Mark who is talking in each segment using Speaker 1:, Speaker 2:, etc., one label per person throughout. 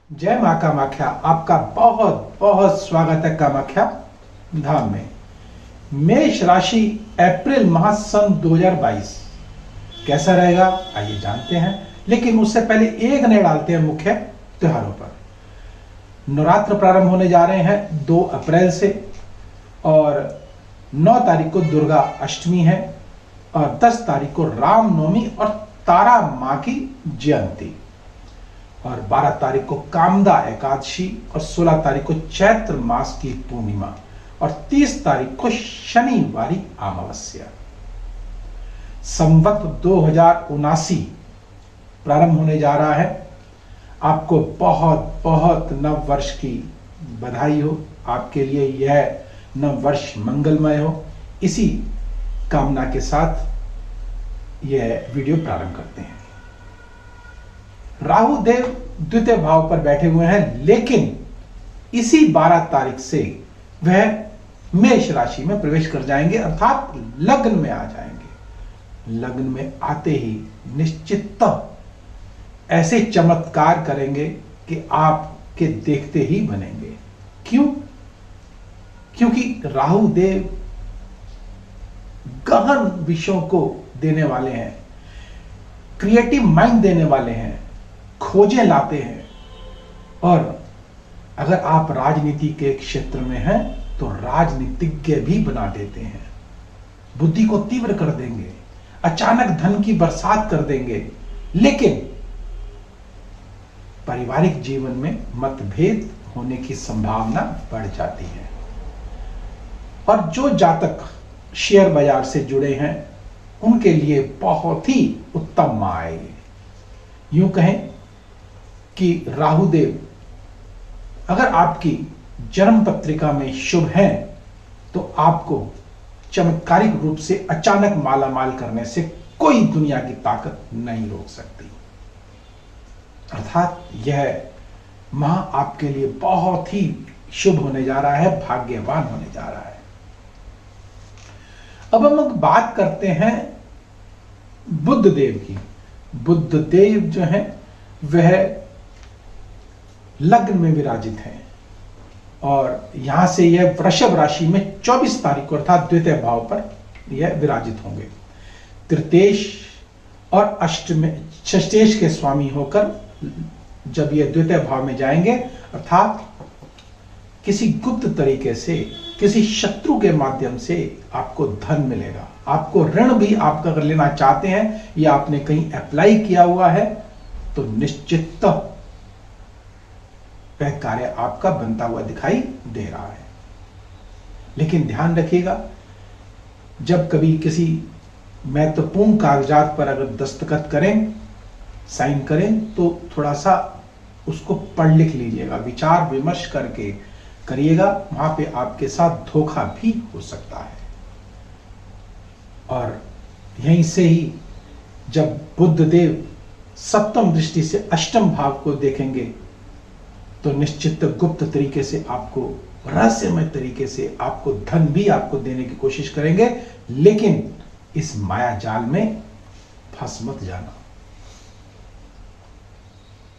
Speaker 1: जय मां कामाख्या। आपका बहुत बहुत स्वागत है कामाख्या धाम में। मेष राशि अप्रैल माह सन 2022 कैसा रहेगा आइए जानते हैं, लेकिन उससे पहले एक नजर डालते हैं मुख्य त्योहारों पर। नवरात्र प्रारंभ होने जा रहे हैं 2 अप्रैल से और 9 तारीख को दुर्गा अष्टमी है और 10 तारीख को रामनवमी और तारा मां की जयंती और 12 तारीख को कामदा एकादशी और 16 तारीख को चैत्र मास की पूर्णिमा और 30 तारीख को शनिवारी अमावस्या। संवत 2079 प्रारंभ होने जा रहा है। आपको बहुत बहुत नव वर्ष की बधाई हो। आपके लिए यह नव वर्ष मंगलमय हो। इसी कामना के साथ यह वीडियो प्रारंभ करते हैं। राहु देव द्वितीय भाव पर बैठे हुए हैं, लेकिन इसी 12 तारीख से वह मेष राशि में प्रवेश कर जाएंगे, अर्थात लग्न में आ जाएंगे। लग्न में आते ही निश्चित ऐसे चमत्कार करेंगे कि आपके देखते ही बनेंगे। क्यों? क्योंकि राहु देव गहन विषयों को देने वाले हैं, क्रिएटिव माइंड देने वाले हैं, खोजें लाते हैं। और अगर आप राजनीति के क्षेत्र में हैं तो राजनीतिज्ञ भी बना देते हैं। बुद्धि को तीव्र कर देंगे, अचानक धन की बरसात कर देंगे। लेकिन पारिवारिक जीवन में मतभेद होने की संभावना बढ़ जाती है। और जो जातक शेयर बाजार से जुड़े हैं उनके लिए बहुत ही उत्तम माह आएगी। यूं कहें कि राहुदेव अगर आपकी जन्म पत्रिका में शुभ है तो आपको चमत्कारिक रूप से अचानक मालामाल करने से कोई दुनिया की ताकत नहीं रोक सकती। अर्थात यह माह आपके लिए बहुत ही शुभ होने जा रहा है, भाग्यवान होने जा रहा है। अब हम बात करते हैं बुध देव की। बुध देव जो है वह लग्न में विराजित है और यहां से यह वृषभ राशि में 24 तारीख को अर्थात द्वितीय भाव पर यह विराजित होंगे। तृतीयेश और अष्टम षष्ठेश के स्वामी होकर जब यह द्वितीय भाव में जाएंगे, अर्थात किसी गुप्त तरीके से किसी शत्रु के माध्यम से आपको धन मिलेगा। आपको ऋण भी आपका अगर लेना चाहते हैं या आपने कहीं अप्लाई किया हुआ है तो निश्चित वह कार्य आपका बनता हुआ दिखाई दे रहा है। लेकिन ध्यान रखिएगा, जब कभी किसी महत्वपूर्ण कागजात पर अगर दस्तखत करें, साइन करें, तो थोड़ा सा उसको पढ़ लिख लीजिएगा, विचार विमर्श करके करिएगा। वहां पे आपके साथ धोखा भी हो सकता है। और यहीं से ही जब बुध देव सप्तम दृष्टि से अष्टम भाव को देखेंगे तो निश्चित गुप्त तरीके से आपको, रहस्यमय तरीके से आपको धन भी आपको देने की कोशिश करेंगे। लेकिन इस माया जाल में फंस मत जाना।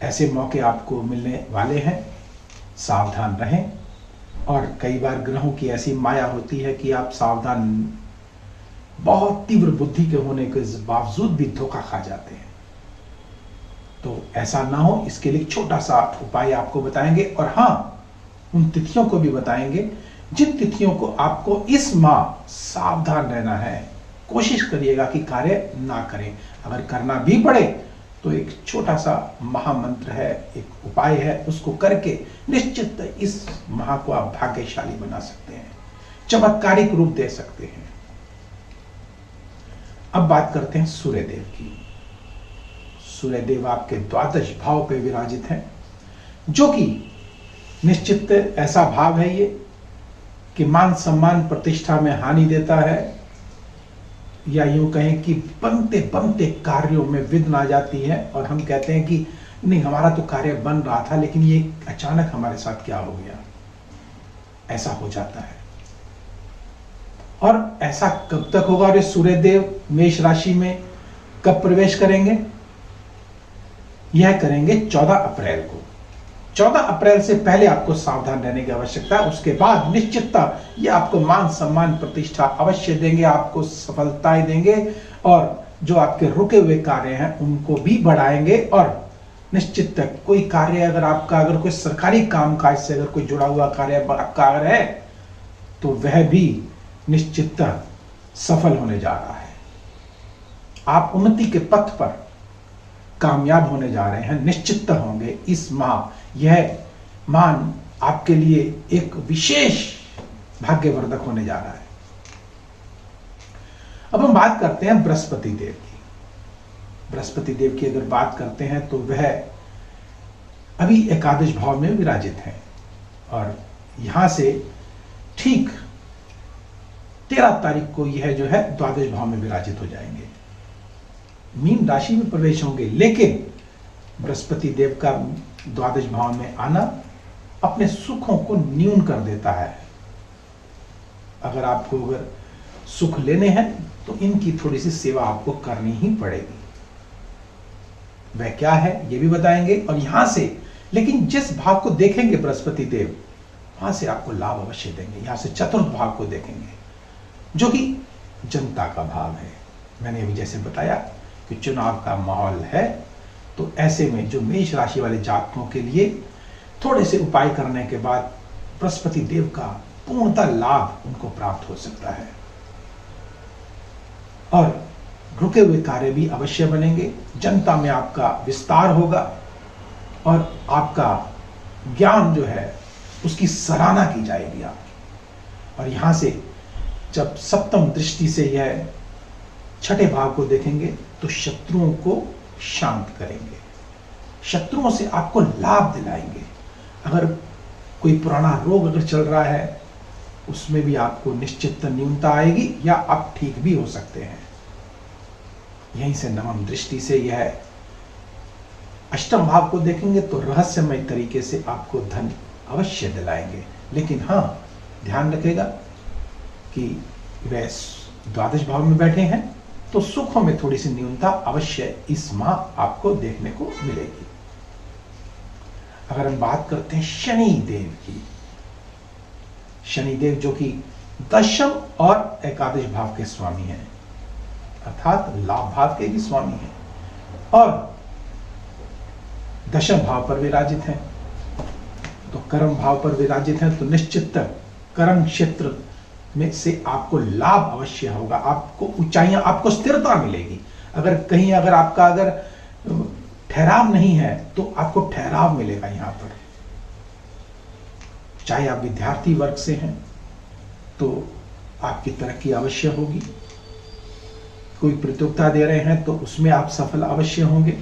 Speaker 1: ऐसे मौके आपको मिलने वाले हैं, सावधान रहें। और कई बार ग्रहों की ऐसी माया होती है कि आप सावधान, बहुत तीव्र बुद्धि के होने के बावजूद भी धोखा खा जाते हैं। तो ऐसा ना हो, इसके लिए छोटा सा उपाय आपको बताएंगे। और हाँ, उन तिथियों को भी बताएंगे जिन तिथियों को आपको इस माह सावधान रहना है। कोशिश करिएगा कि कार्य ना करें। अगर करना भी पड़े तो एक छोटा सा महामंत्र है, एक उपाय है, उसको करके निश्चित इस माह को आप भाग्यशाली बना सकते हैं, चमत्कारिक रूप दे सकते हैं। अब बात करते हैं सूर्यदेव की। सूर्यदेव आपके द्वादश भाव पे विराजित हैं, जो कि निश्चित ऐसा भाव है ये कि मान सम्मान प्रतिष्ठा में हानि देता है, या यूं कहें कि बनते बनते कार्यों में विघ्न आ जाती है। और हम कहते हैं कि नहीं, हमारा तो कार्य बन रहा था लेकिन ये अचानक हमारे साथ क्या हो गया, ऐसा हो जाता है। और ऐसा कब तक होगा? और ये सूर्यदेव मेष राशि में कब प्रवेश करेंगे? यह करेंगे 14 अप्रैल को। 14 अप्रैल से पहले आपको सावधान रहने की आवश्यकता है। उसके बाद निश्चितता ये आपको मान सम्मान प्रतिष्ठा अवश्य देंगे, आपको सफलताएं देंगे और जो आपके रुके हुए कार्य हैं उनको भी बढ़ाएंगे। और निश्चित तक कोई कार्य अगर कोई सरकारी कामकाज से अगर कोई जुड़ा हुआ कार्य आपका अगर है तो वह भी निश्चितता सफल होने जा रहा है। आप उन्नति के पथ पर कामयाब होने जा रहे हैं, निश्चित होंगे। इस माह यह मान आपके लिए एक विशेष भाग्यवर्धक होने जा रहा है। अब हम बात करते हैं बृहस्पति देव की। बृहस्पति देव की अगर बात करते हैं तो वह अभी एकादश भाव में विराजित हैं और यहां से ठीक 13 तारीख को यह जो है द्वादश भाव में विराजित हो जाएंगे, मीन राशि में प्रवेश होंगे। लेकिन बृहस्पति देव का द्वादश भाव में आना अपने सुखों को न्यून कर देता है। अगर सुख लेने हैं तो इनकी थोड़ी सी सेवा आपको करनी ही पड़ेगी। वह क्या है ये भी बताएंगे। और यहां से लेकिन जिस भाव को देखेंगे बृहस्पति देव वहां से आपको लाभ अवश्य देंगे। यहां से चतुर्थ भाव को देखेंगे जो कि जनता का भाव है। मैंने अभी जैसे बताया कि चुनाव का माहौल है तो ऐसे में जो मेष राशि वाले जातकों के लिए थोड़े से उपाय करने के बाद बृहस्पति देव का पूर्णतः लाभ उनको प्राप्त हो सकता है और रुके हुए कार्य भी अवश्य बनेंगे। जनता में आपका विस्तार होगा और आपका ज्ञान जो है उसकी सराहना की जाएगी आप। और यहां से जब सप्तम दृष्टि से यह छठे भाव को देखेंगे तो शत्रुओं को शांत करेंगे, शत्रुओं से आपको लाभ दिलाएंगे। अगर कोई पुराना रोग अगर चल रहा है उसमें भी आपको निश्चित न्यूनता आएगी या आप ठीक भी हो सकते हैं। यहीं से नवम दृष्टि से यह अष्टम भाव को देखेंगे तो रहस्यमय तरीके से आपको धन अवश्य दिलाएंगे। लेकिन हाँ, ध्यान रखेगा कि वह द्वादश भाव में बैठे हैं तो सुखों में थोड़ी सी न्यूनता अवश्य इस माह आपको देखने को मिलेगी। अगर हम बात करते हैं शनि देव की, शनि देव जो कि दशम और एकादश भाव के स्वामी हैं अर्थात लाभ भाव के भी स्वामी हैं और दशम भाव पर विराजित हैं तो कर्म भाव पर विराजित हैं तो निश्चित कर्म क्षेत्र में से आपको लाभ अवश्य होगा, आपको ऊंचाइयां, आपको स्थिरता मिलेगी। अगर आपका ठहराव नहीं है तो आपको ठहराव मिलेगा। यहां पर चाहे आप विद्यार्थी वर्ग से हैं तो आपकी तरक्की अवश्य होगी, कोई प्रतियोगिता दे रहे हैं तो उसमें आप सफल अवश्य होंगे।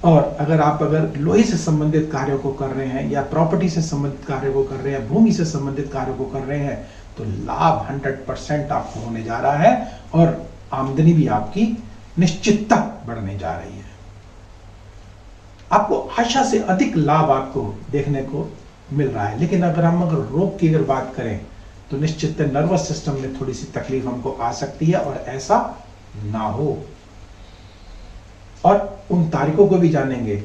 Speaker 1: और अगर लोहे से संबंधित कार्यों को कर रहे हैं या प्रॉपर्टी से संबंधित कार्यों को कर रहे हैं, भूमि से संबंधित कार्यों को कर रहे हैं तो लाभ 100% आपको होने जा रहा है और आमदनी भी आपकी निश्चितता बढ़ने जा रही है। आपको आशा से अधिक लाभ आपको देखने को मिल रहा है। लेकिन अगर रोग की बात करें तो निश्चित नर्वस सिस्टम में थोड़ी सी तकलीफ हमको आ सकती है और ऐसा ना हो। और उन तारीखों को भी जानेंगे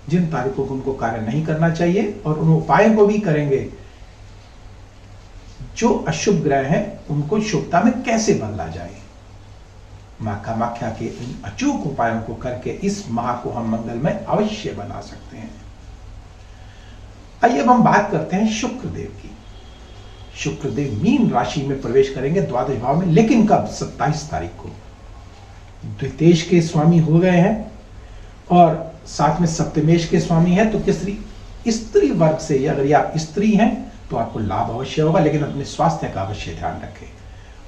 Speaker 1: जिन तारीखों को उनको कार्य नहीं करना चाहिए और उन उपायों को भी करेंगे जो अशुभ ग्रह हैं उनको शुभता में कैसे बदला जाए। मां कामाख्या के इन अचूक उपायों को करके इस माह को हम मंगलमय अवश्य बना सकते हैं। आइए अब हम बात करते हैं शुक्रदेव की। शुक्रदेव मीन राशि में प्रवेश करेंगे द्वादश भाव में, लेकिन कब? 27 तारीख को। द्वितेश के स्वामी हो गए हैं और साथ में सप्तमेश के स्वामी हैं तो स्त्री वर्ग से अगर आप स्त्री हैं तो आपको लाभ अवश्य होगा, लेकिन अपने स्वास्थ्य का अवश्य ध्यान रखें।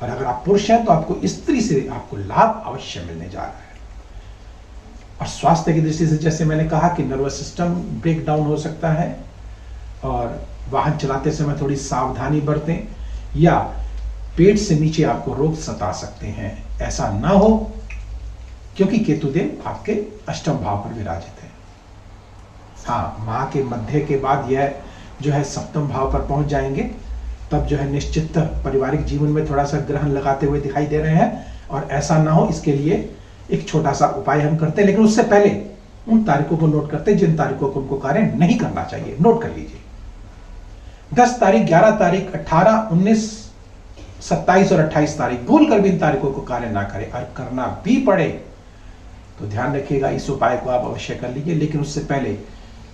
Speaker 1: और अगर आप पुरुष हैं तो आपको स्त्री से आपको लाभ अवश्य मिलने जा रहा है। और स्वास्थ्य की दृष्टि से जैसे मैंने कहा कि नर्वस सिस्टम ब्रेक डाउन हो सकता है और वाहन चलाते समय थोड़ी सावधानी बरतें या पेट से नीचे आपको रोग सता सकते हैं, ऐसा ना हो क्योंकि केतुदेव आपके अष्टम भाव पर विराजित है। हाँ, माह के मध्य के बाद यह जो है सप्तम भाव पर पहुंच जाएंगे, तब जो है निश्चित पारिवारिक जीवन में थोड़ा सा ग्रहण लगाते हुए दिखाई दे रहे हैं और ऐसा ना हो इसके लिए एक छोटा सा उपाय हम करते हैं। लेकिन उससे पहले उन तारीखों को नोट करते हैं जिन तारीखों को उनको कार्य नहीं करना चाहिए। नोट कर लीजिए, 10 तारीख, 11 तारीख, 18, 19, 27 और 28 तारीख, भूल कर भी इन तारीखों को कार्य ना करें। और करना भी पड़े तो ध्यान रखिएगा, इस उपाय को आप अवश्य कर लीजिए। लेकिन उससे पहले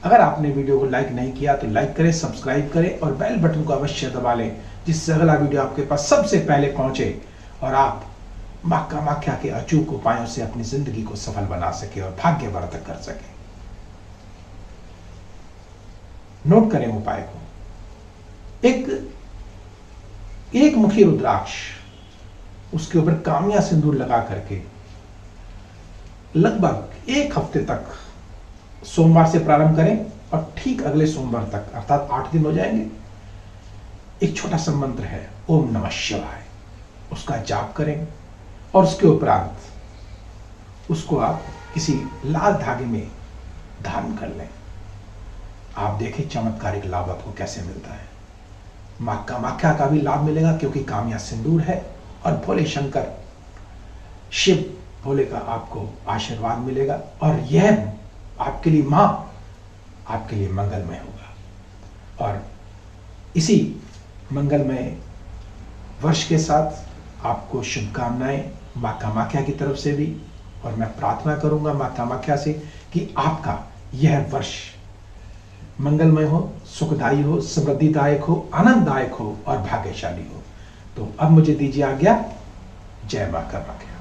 Speaker 1: अगर आपने वीडियो को लाइक नहीं किया तो लाइक करें, सब्सक्राइब करें और बेल बटन को अवश्य दबा लें, जिससे अगला वीडियो आपके पास सबसे पहले पहुंचे और आप मां कामाख्या के अचूक उपायों से अपनी जिंदगी को सफल बना सके और भाग्यवर्धक कर सके। नोट करें उपाय को। एक मुखी रुद्राक्ष, उसके ऊपर कामिया सिंदूर लगा करके लगभग 1 हफ्ते तक, सोमवार से प्रारंभ करें और ठीक अगले सोमवार तक, अर्थात 8 दिन हो जाएंगे, एक छोटा सा मंत्र है, ओम नमः शिवाय, उसका जाप करें और उसके उपरांत उसको आप किसी लाल धागे में धारण कर लें। आप देखें चमत्कारिक लाभ आपको कैसे मिलता है। मां कामाख्या का भी लाभ मिलेगा क्योंकि कामिया सिंदूर है, और भोले शंकर, शिव भोले का आपको आशीर्वाद मिलेगा और यह आपके लिए, मां आपके लिए मंगलमय होगा। और इसी मंगलमय वर्ष के साथ आपको शुभकामनाएं मां कामाख्या की तरफ से भी, और मैं प्रार्थना करूंगा मां कामाख्या से कि आपका यह वर्ष मंगलमय हो, सुखदायी हो, समृद्धिदायक हो, आनंददायक हो और भाग्यशाली हो। तो अब मुझे दीजिए आज्ञा। जय मां कामाख्या।